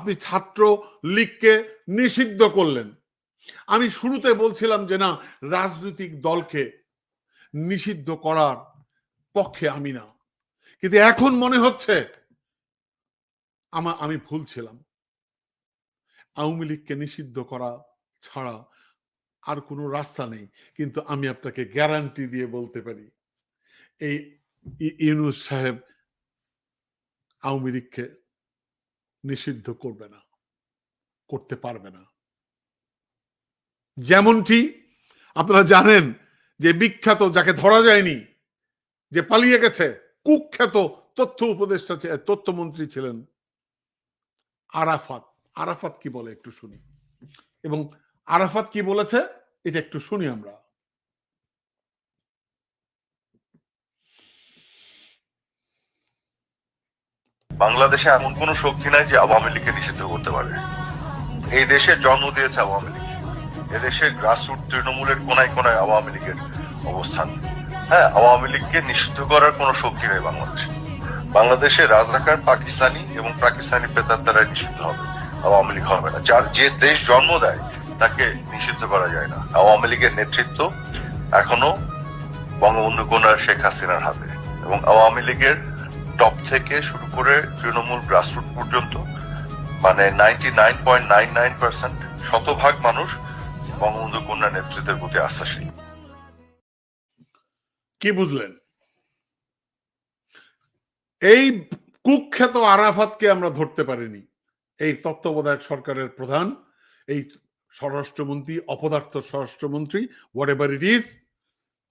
আপনি ছাত্র লীগকে নিষিদ্ধ করলেন। আমি শুরুতে বলছিলাম যে না, রাজনৈতিক দলকে নিষিদ্ধ করার পক্ষে আমি না, কিন্তু এখন মনে হচ্ছে আমি ভুল ছিলাম। আওয়ামী লীগকে নিষিদ্ধ করা ছাড়া আর কোনো রাস্তা নেই। কিন্তু আমি আপনাকে গ্যারান্টি দিয়ে বলতে পারি, এই ইউনূস সাহেব আওয়ামী লীগকে নিষিদ্ধ করবে না, করতে পারবে না। যেমনটি আপনারা জানেন যে বিখ্যাত, যাকে ধরা যায়নি, যে পালিয়ে গেছে, কুখ্যাত তথ্য উপদেষ্টা, তথ্যমন্ত্রী ছিলেন আরাফাত। আরাফাত কি বলে একটু শুনি, এবং আরাফাত কি বলেছে এটা একটু শুনি আমরা। বাংলাদেশে এমন কোন শক্তি নাই যে আওয়ামী লীগকে নিষিদ্ধ করতে পারে। এই দেশে জন্ম দিয়েছে আওয়ামী লীগ। এদেশের গ্রাসরুট তৃণমূলের কোনায় কোনায় আওয়ামী লীগের অবস্থান। হ্যাঁ, আওয়ামী লীগকে নিষিদ্ধ করার কোন শক্তি নেই বাংলাদেশে। বাংলাদেশে রাজাকার পাকিস্তানি এবং পাকিস্তানি প্রেতার দ্বারা নিষিদ্ধ হবে, আওয়ামী লীগ হবে না। যার যে দেশ জন্ম দেয় তাকে নিষিদ্ধ করা যায় না। আওয়ামী লীগের নেতৃত্ব এখনো বঙ্গবন্ধু কন্যা শেখ হাসিনার হাতে, এবং আওয়ামী লীগের টপ থেকে শুরু করে তৃণমূল গ্রাসরুট পর্যন্ত, মানে 99.99% শতভাগ মানুষ বঙ্গবন্ধু কন্যা নেতৃত্বের প্রতি আস্থাশীল। কি বুঝলেন? এই কুখ্যাত আরাফাতকে আমরা ধরতে পারিনি। এই তত্ত্বাবধায়ক সরকারের প্রধান, এই স্বরাষ্ট্রমন্ত্রী, অপদার্থ স্বরাষ্ট্রমন্ত্রী, হোয়াট এভার ইট ইজ,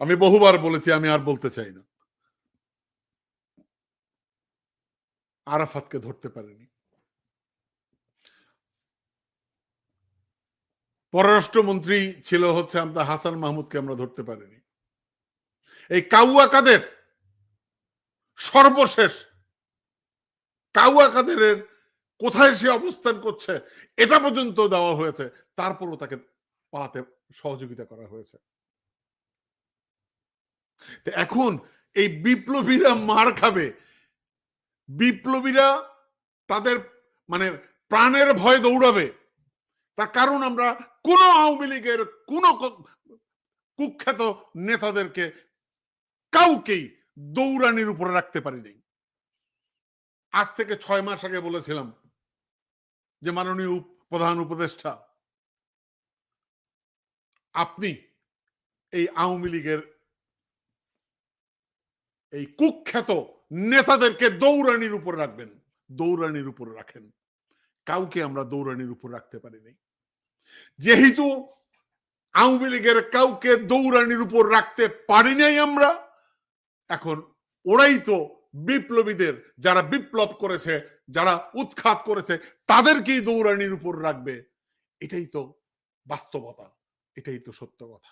আমি বহুবার বলেছি, আমি আর বলতে চাই না, আরাফাতকে ধরতে পারিনি। পররাষ্ট্রমন্ত্রী ছিল হচ্ছে আমরা হাসান মাহমুদকে আমরা ধরতে পারিনি। এই কাউয়া কাদের, সর্বশেষ কাউয়া কাদেরের কোথায় সে অবস্থান করছে এটা পর্যন্ত দেওয়া হয়েছে, তারপরও তাকে পালাতে সহযোগিতা করা হয়েছে। এখন এই বিপ্লবীরা মার খাবে, বিপ্লবীরা তাদের মানে প্রাণের ভয় দৌড়াবে, তার কারণ আমরা কোন আওয়ামী লীগের কোন কুখ্যাত নেতাদেরকে কাউকেই দৌড়ানির উপরে রাখতে পারিনি। আজ থেকে 6 মাস আগে বলেছিলাম যে মাননীয় প্রধান উপদেষ্টা, আপনি এই আওয়ামী লীগের এই কুখ্যাত নেতাদেরকে দৌড়ানির উপর রাখবেন, দৌড়ানির উপর রাখেন। কাউকে আমরা দৌড়ানির উপর রাখতে পারিনি। যেহেতু আওয়ামী লীগের কাউকে দৌড়ানির উপর রাখতে পারি নাই আমরা, এখন ওরাই তো বিপ্লবীদের, যারা বিপ্লব করেছে, যারা উৎখাত করেছে, তাদেরকেই দৌড়ানির উপর রাখবে। এটাই তো বাস্তবতা, এটাই তো সত্য কথা।